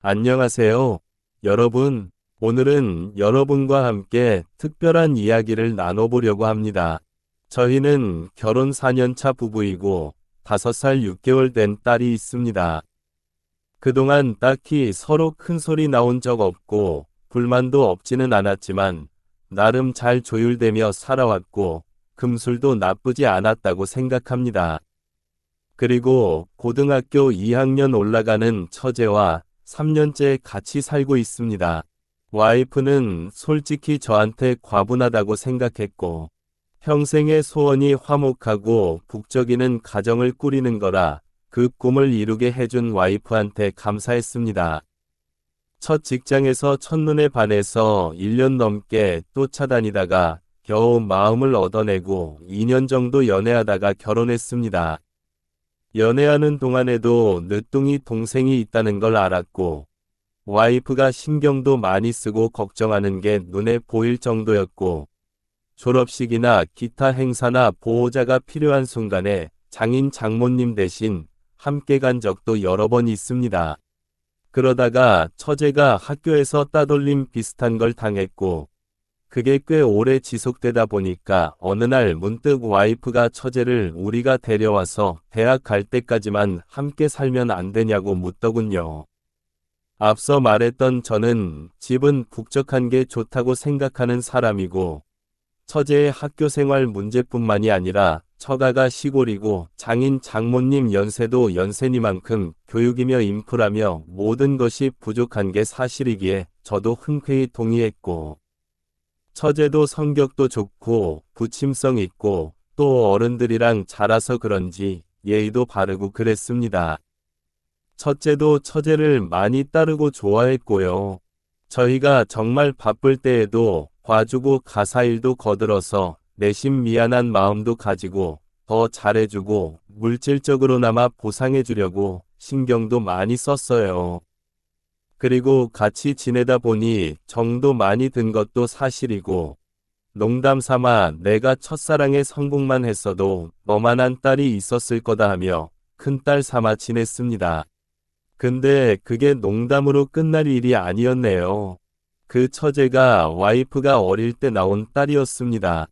안녕하세요, 여러분. 오늘은 여러분과 함께 특별한 이야기를 나눠보려고 합니다. 저희는 결혼 4년차 부부이고 5살 6개월 된 딸이 있습니다. 그동안 딱히 서로 큰 소리 나온 적 없고 불만도 없지는 않았지만 나름 잘 조율되며 살아왔고 금술도 나쁘지 않았다고 생각합니다. 그리고 고등학교 2학년 올라가는 처제와 3년째 같이 살고 있습니다. 와이프는 솔직히 저한테 과분하다고 생각했고 평생의 소원이 화목하고 북적이는 가정을 꾸리는 거라 그 꿈을 이루게 해준 와이프한테 감사했습니다. 첫 직장에서 첫눈에 반해서 1년 넘게 쫓아다니다가 겨우 마음을 얻어내고 2년 정도 연애하다가 결혼했습니다. 연애하는 동안에도 늦둥이 동생이 있다는 걸 알았고 와이프가 신경도 많이 쓰고 걱정하는 게 눈에 보일 정도였고 졸업식이나 기타 행사나 보호자가 필요한 순간에 장인 장모님 대신 함께 간 적도 여러 번 있습니다. 그러다가 처제가 학교에서 따돌림 비슷한 걸 당했고 그게 꽤 오래 지속되다 보니까 어느 날 문득 와이프가 처제를 우리가 데려와서 대학 갈 때까지만 함께 살면 안 되냐고 묻더군요. 앞서 말했던 저는 집은 북적한 게 좋다고 생각하는 사람이고 처제의 학교 생활 문제뿐만이 아니라 처가가 시골이고 장인 장모님 연세도 연세니만큼 교육이며 인프라며 모든 것이 부족한 게 사실이기에 저도 흔쾌히 동의했고 처제도 성격도 좋고 부침성 있고 또 어른들이랑 자라서 그런지 예의도 바르고 그랬습니다. 첫째도 처제를 많이 따르고 좋아했고요. 저희가 정말 바쁠 때에도 봐주고 가사일도 거들어서 내심 미안한 마음도 가지고 더 잘해주고 물질적으로나마 보상해주려고 신경도 많이 썼어요. 그리고 같이 지내다 보니 정도 많이 든 것도 사실이고 농담 삼아 내가 첫사랑에 성공만 했어도 너만한 딸이 있었을 거다 하며 큰딸 삼아 지냈습니다. 근데 그게 농담으로 끝날 일이 아니었네요. 그 처제가 와이프가 어릴 때 나온 딸이었습니다.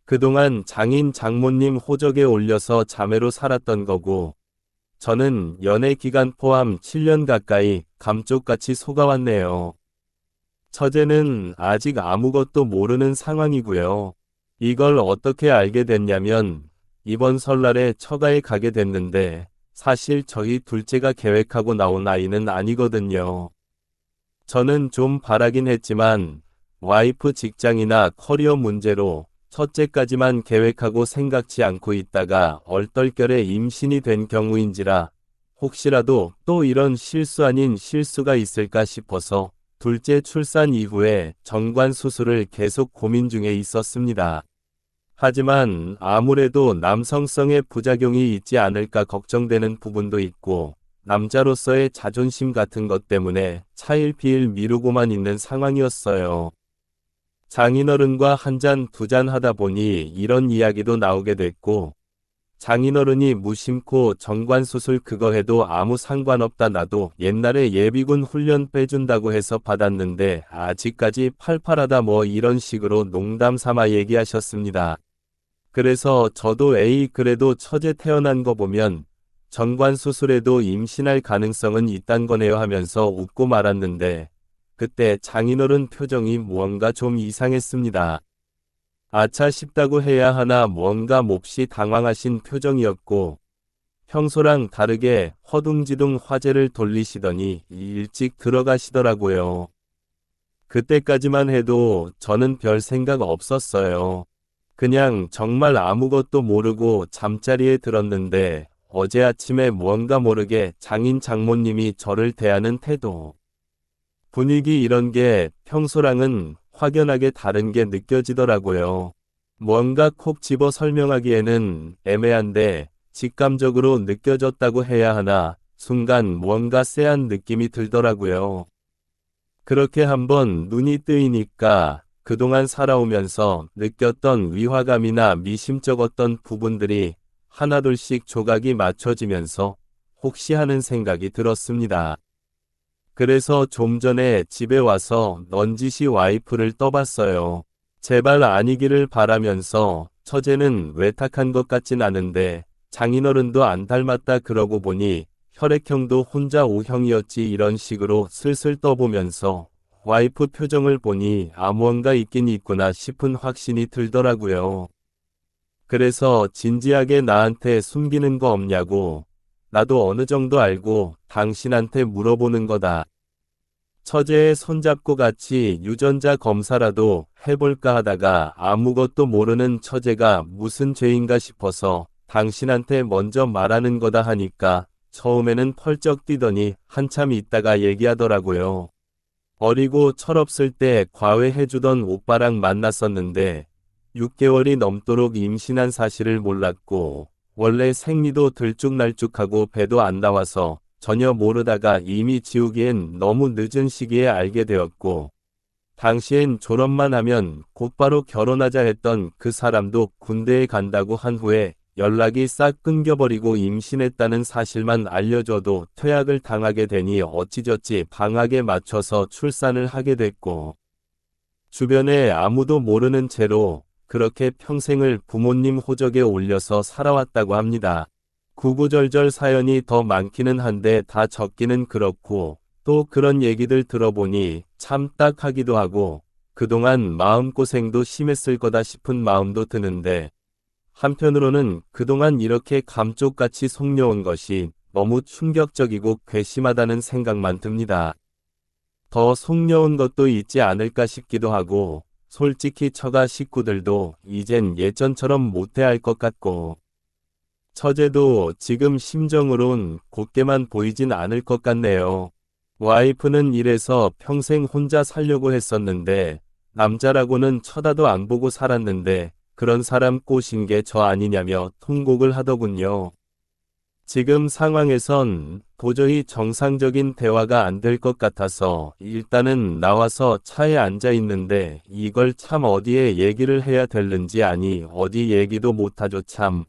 그동안 장인 장모님 호적에 올려서 자매로 살았던 거고 저는 연애 기간 포함 7년 가까이 감쪽같이 속아왔네요. 처제는 아직 아무것도 모르는 상황이고요. 이걸 어떻게 알게 됐냐면 이번 설날에 처가에 가게 됐는데 사실 저희 둘째가 계획하고 나온 아이는 아니거든요. 저는 좀 바라긴 했지만 와이프 직장이나 커리어 문제로 첫째까지만 계획하고 생각지 않고 있다가 얼떨결에 임신이 된 경우인지라 혹시라도 또 이런 실수 아닌 실수가 있을까 싶어서 둘째 출산 이후에 정관 수술을 계속 고민 중에 있었습니다. 하지만 아무래도 남성성의 부작용이 있지 않을까 걱정되는 부분도 있고 남자로서의 자존심 같은 것 때문에 차일피일 미루고만 있는 상황이었어요. 장인어른과 한 잔 두 잔 하다 보니 이런 이야기도 나오게 됐고 장인어른이 무심코 정관수술 그거 해도 아무 상관없다 나도 옛날에 예비군 훈련 빼준다고 해서 받았는데 아직까지 팔팔하다 뭐 이런 식으로 농담 삼아 얘기하셨습니다. 그래서 저도 에이 그래도 처제 태어난 거 보면 정관수술에도 임신할 가능성은 있단 거네요 하면서 웃고 말았는데 그때 장인어른 표정이 무언가 좀 이상했습니다. 아차 싶다고 해야 하나 뭔가 몹시 당황하신 표정이었고 평소랑 다르게 허둥지둥 화제를 돌리시더니 일찍 들어가시더라고요. 그때까지만 해도 저는 별 생각 없었어요. 그냥 정말 아무것도 모르고 잠자리에 들었는데 어제 아침에 무언가 모르게 장인 장모님이 저를 대하는 태도. 분위기 이런 게 평소랑은 확연하게 다른 게 느껴지더라고요. 뭔가 콕 집어 설명하기에는 애매한데 직감적으로 느껴졌다고 해야 하나 순간 뭔가 쎄한 느낌이 들더라고요. 그렇게 한번 눈이 뜨이니까 그동안 살아오면서 느꼈던 위화감이나 미심쩍었던 부분들이 하나둘씩 조각이 맞춰지면서 혹시 하는 생각이 들었습니다. 그래서 좀 전에 집에 와서 넌지시 와이프를 떠봤어요. 제발 아니기를 바라면서 처제는 외탁한 것 같진 않은데 장인어른도 안 닮았다 그러고 보니 혈액형도 혼자 O형이었지 이런 식으로 슬슬 떠보면서 와이프 표정을 보니 무언가 있긴 있구나 싶은 확신이 들더라고요. 그래서 진지하게 나한테 숨기는 거 없냐고 나도 어느 정도 알고 당신한테 물어보는 거다. 처제의 손잡고 같이 유전자 검사라도 해볼까 하다가 아무것도 모르는 처제가 무슨 죄인가 싶어서 당신한테 먼저 말하는 거다 하니까 처음에는 펄쩍 뛰더니 한참 있다가 얘기하더라고요. 어리고 철없을 때 과외해주던 오빠랑 만났었는데 6개월이 넘도록 임신한 사실을 몰랐고 원래 생리도 들쭉날쭉하고 배도 안 나와서 전혀 모르다가 이미 지우기엔 너무 늦은 시기에 알게 되었고 당시엔 졸업만 하면 곧바로 결혼하자 했던 그 사람도 군대에 간다고 한 후에 연락이 싹 끊겨버리고 임신했다는 사실만 알려줘도 퇴학을 당하게 되니 어찌저찌 방학에 맞춰서 출산을 하게 됐고 주변에 아무도 모르는 채로 그렇게 평생을 부모님 호적에 올려서 살아왔다고 합니다. 구구절절 사연이 더 많기는 한데 다 적기는 그렇고 또 그런 얘기들 들어보니 참 딱하기도 하고 그동안 마음고생도 심했을 거다 싶은 마음도 드는데 한편으로는 그동안 이렇게 감쪽같이 속려온 것이 너무 충격적이고 괘씸하다는 생각만 듭니다. 더 속려온 것도 있지 않을까 싶기도 하고 솔직히 처가 식구들도 이젠 예전처럼 못해할 것 같고 처제도 지금 심정으론 곧게만 보이진 않을 것 같네요. 와이프는 이래서 평생 혼자 살려고 했었는데 남자라고는 쳐다도 안 보고 살았는데 그런 사람 꼬신 게 저 아니냐며 통곡을 하더군요. 지금 상황에선 도저히 정상적인 대화가 안 될 것 같아서 일단은 나와서 차에 앉아 있는데 이걸 참 어디에 얘기를 해야 될는지 아니 어디 얘기도 못하죠 참.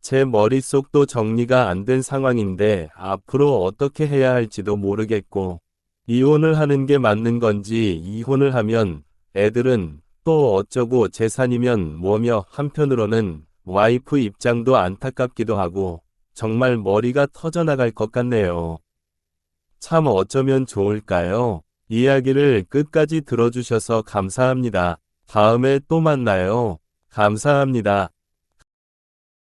제 머릿속도 정리가 안 된 상황인데 앞으로 어떻게 해야 할지도 모르겠고 이혼을 하는 게 맞는 건지 이혼을 하면 애들은 또 어쩌고 재산이면 뭐며 한편으로는 와이프 입장도 안타깝기도 하고 정말 머리가 터져나갈 것 같네요. 참 어쩌면 좋을까요? 이야기를 끝까지 들어주셔서 감사합니다. 다음에 또 만나요. 감사합니다.